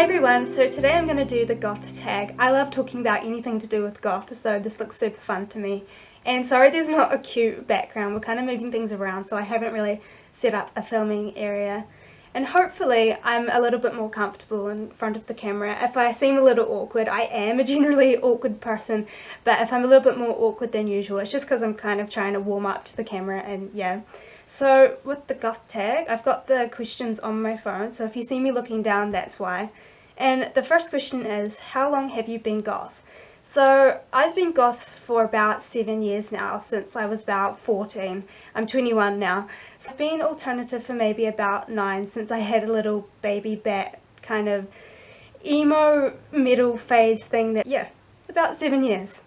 Hey everyone, so today I'm going to do the Goth tag. I love talking about anything to do with goth, so this looks super fun to me. And sorry there's not a cute background, we're kind of moving things around, so I haven't really set up a filming area. And hopefully I'm a little bit more comfortable in front of the camera. If I seem a little awkward, I am a generally awkward person, but if I'm a little bit more awkward than usual, it's just because I'm kind of trying to warm up to the camera and yeah. So with the Goth tag, I've got the questions on my phone, so if you see me looking down, that's why. And the first question is, how long have you been goth? So I've been goth for about 7 years now, since I was about 14. I'm 21 now. So I've been alternative for maybe about 9, since I had a little baby bat kind of emo metal phase thing that, yeah, about 7 years.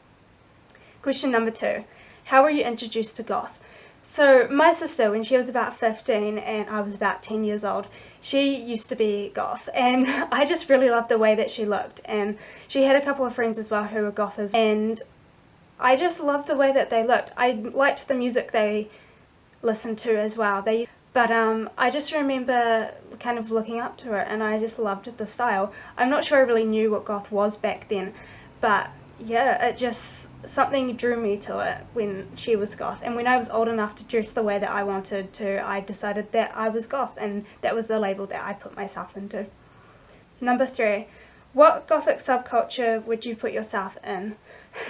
Question number 2, how were you introduced to goth? So my sister, when she was about 15 and I was about 10 years old, she used to be goth, and I just really loved the way that she looked, and she had a couple of friends as well who were gothers, and I just loved the way that they looked. I liked the music they listened to as well. But I just remember kind of looking up to her, and I just loved the style. I'm not sure I really knew what goth was back then, but yeah, it just, something drew me to it when she was goth, and when I was old enough to dress the way that I wanted to, I decided that I was goth, and that was the label that I put myself into. Number 3, what gothic subculture would you put yourself in?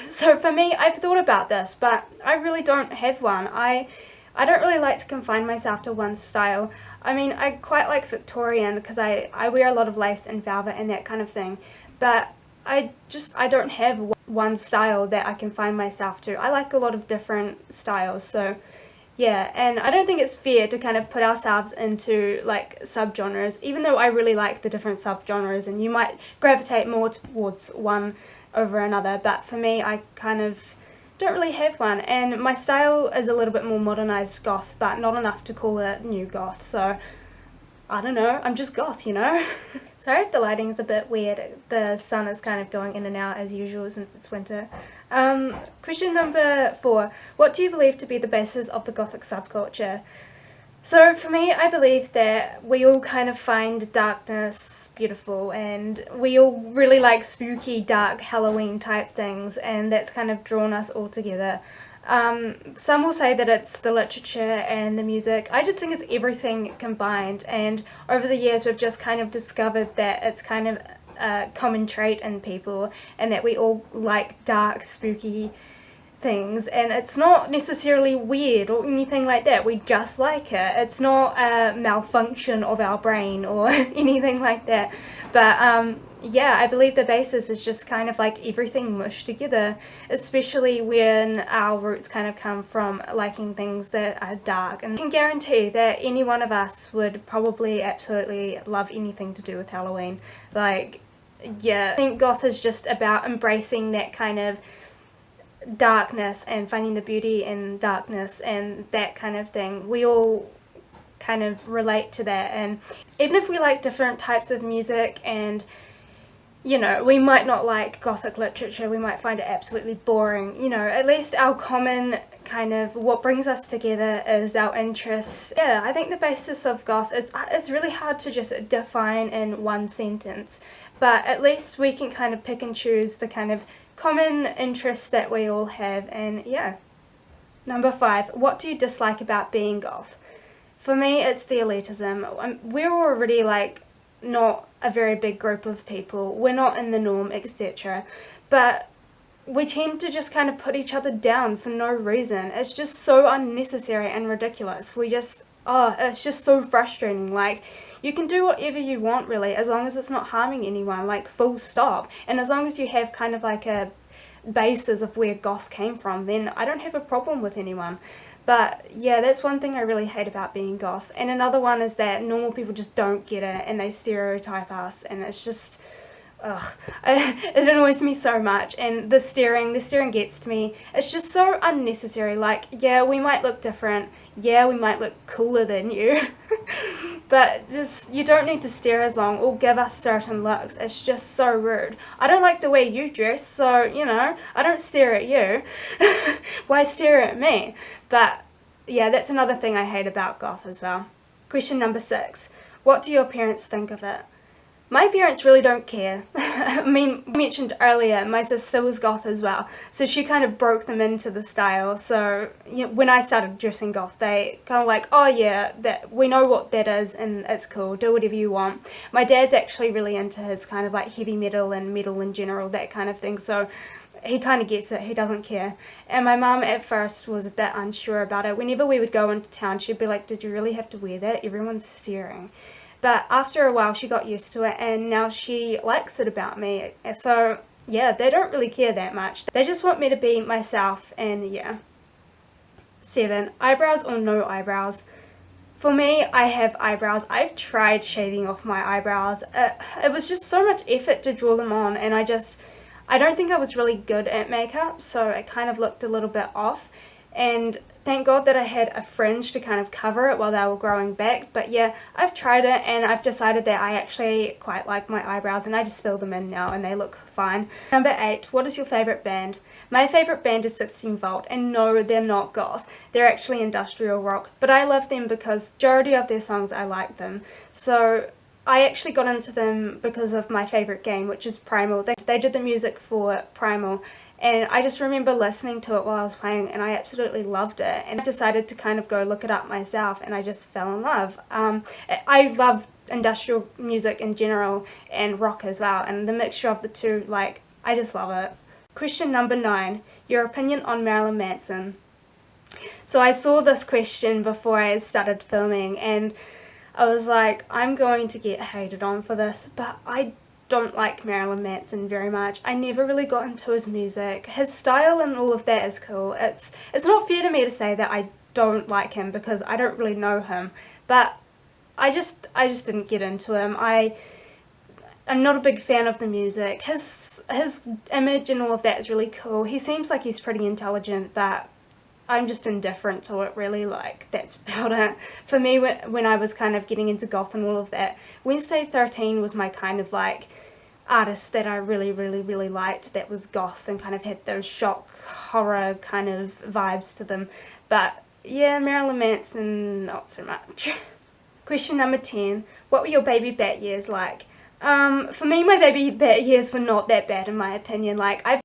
So for me, I've thought about this, but I really don't have one. I don't really like to confine myself to one style. I mean, I quite like Victorian because I wear a lot of lace and velvet and that kind of thing, but I don't have one style that I can find myself to. I like a lot of different styles, so yeah, and I don't think it's fair to kind of put ourselves into like subgenres, even though I really like the different subgenres and you might gravitate more towards one over another, but for me I kind of don't really have one, and my style is a little bit more modernized goth, but not enough to call it new goth, so I don't know, I'm just goth, you know? Sorry if the lighting is a bit weird, the sun is kind of going in and out as usual since it's winter. Question number 4, what do you believe to be the basis of the gothic subculture? So for me, I believe that we all kind of find darkness beautiful, and we all really like spooky, dark Halloween type things, and that's kind of drawn us all together. Some will say that it's the literature and the music. I just think it's everything combined, and over the years we've just kind of discovered that it's kind of a common trait in people, and that we all like dark, spooky things, and it's not necessarily weird or anything like that. We just like it. It's not a malfunction of our brain or anything like that, but yeah, I believe the basis is just kind of like everything mushed together, especially when our roots kind of come from liking things that are dark. And I can guarantee that any one of us would probably absolutely love anything to do with Halloween. Like, yeah, I think goth is just about embracing that kind of darkness and finding the beauty in darkness and that kind of thing. We all kind of relate to that, and even if we like different types of music, and you know, we might not like gothic literature, we might find it absolutely boring, you know, at least our common kind of, what brings us together is our interests. Yeah, I think the basis of goth, it's really hard to just define in one sentence, but at least we can kind of pick and choose the kind of common interests that we all have, and yeah. Number 5, what do you dislike about being goth? For me, it's the elitism. We're already like not a very big group of people, we're not in the norm, etc. But we tend to just kind of put each other down for no reason. It's just so unnecessary and ridiculous. It's just so frustrating. Like, you can do whatever you want really, as long as it's not harming anyone, like full stop. And as long as you have kind of like a basis of where goth came from, then I don't have a problem with anyone. But yeah, that's one thing I really hate about being goth. And another one is that normal people just don't get it, and they stereotype us, and it's just, ugh, it annoys me so much. And the staring gets to me. It's just so unnecessary. Like, yeah, we might look different, yeah, we might look cooler than you, but just, you don't need to stare as long or give us certain looks. It's just so rude. I don't like the way you dress, so, you know, I don't stare at you. Why stare at me? But yeah, that's another thing I hate about goth as well. Question number 6, what do your parents think of it? My parents really don't care. I mean, I mentioned earlier, my sister was goth as well, so she kind of broke them into the style. So you know, when I started dressing goth, they kind of like, oh yeah, that we know what that is and it's cool, do whatever you want. My dad's actually really into his kind of like heavy metal and metal in general, that kind of thing, so he kind of gets it, he doesn't care. And my mum at first was a bit unsure about it. Whenever we would go into town, she'd be like, did you really have to wear that? Everyone's staring. But after a while she got used to it, and now she likes it about me. So yeah, they don't really care that much. They just want me to be myself, and yeah. 7. Eyebrows or no eyebrows? For me, I have eyebrows. I've tried shaving off my eyebrows. It was just so much effort to draw them on, and I don't think I was really good at makeup, so it kind of looked a little bit off. And thank God that I had a fringe to kind of cover it while they were growing back. But yeah, I've tried it and I've decided that I actually quite like my eyebrows, and I just fill them in now and they look fine. Number 8, what is your favourite band? My favourite band is 16 Volt, and no, they're not goth. They're actually industrial rock, but I love them because majority of their songs I like them. So I actually got into them because of my favourite game, which is Primal. They did the music for Primal, and I just remember listening to it while I was playing, and I absolutely loved it. And I decided to kind of go look it up myself, and I just fell in love. I love industrial music in general, and rock as well, and the mixture of the two, like, I just love it. Question number 9, your opinion on Marilyn Manson. So I saw this question before I started filming, and I was like, I'm going to get hated on for this, but I don't like Marilyn Manson very much. I never really got into his music. His style and all of that is cool. It's not fair to me to say that I don't like him because I don't really know him, but I just didn't get into him. I'm not a big fan of the music. His image and all of that is really cool. He seems like he's pretty intelligent, but I'm just indifferent to it, really. Like, that's about it. For me, when I was kind of getting into goth and all of that, Wednesday 13 was my kind of like artist that I really liked, that was goth and kind of had those shock horror kind of vibes to them. But yeah, Marilyn Manson, not so much. Question number 10, what were your baby bat years like? For me, my baby bat years were not that bad in my opinion. Like, I've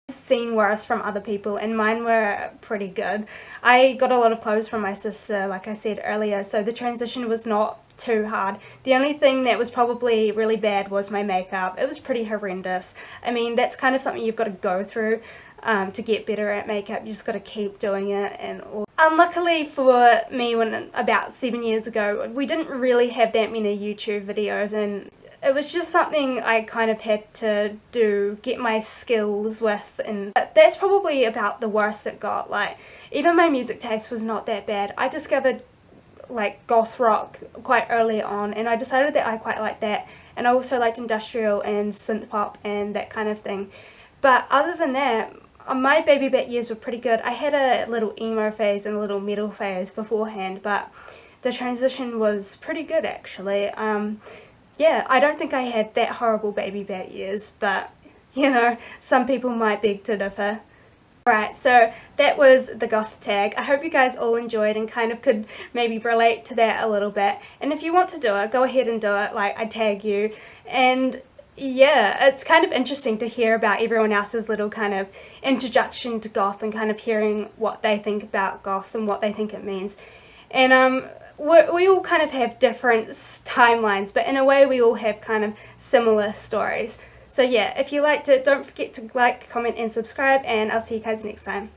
seen worse from other people, and mine were pretty good. I got a lot of clothes from my sister, like I said earlier, so the transition was not too hard. The only thing that was probably really bad was my makeup. It was pretty horrendous. I mean, that's kind of something you've got to go through to get better at makeup. You just got to keep doing it and all. Unluckily for me, when about 7 years ago, we didn't really have that many YouTube videos, and it was just something I kind of had to do, get my skills with, and that's probably about the worst it got. Like, even my music taste was not that bad. I discovered like goth rock quite early on, and I decided that I quite liked that, and I also liked industrial and synth pop and that kind of thing. But other than that, my baby bat years were pretty good. I had a little emo phase and a little metal phase beforehand, but the transition was pretty good actually. Yeah, I don't think I had that horrible baby bat years, but you know, some people might beg to differ. Alright, so that was the Goth Tag. I hope you guys all enjoyed and kind of could maybe relate to that a little bit. And if you want to do it, go ahead and do it. Like, I tag you. And yeah, it's kind of interesting to hear about everyone else's little kind of introduction to goth and kind of hearing what they think about goth and what they think it means. And we all kind of have different timelines, but in a way we all have kind of similar stories. So yeah, if you liked it, don't forget to like, comment and subscribe, and I'll see you guys next time.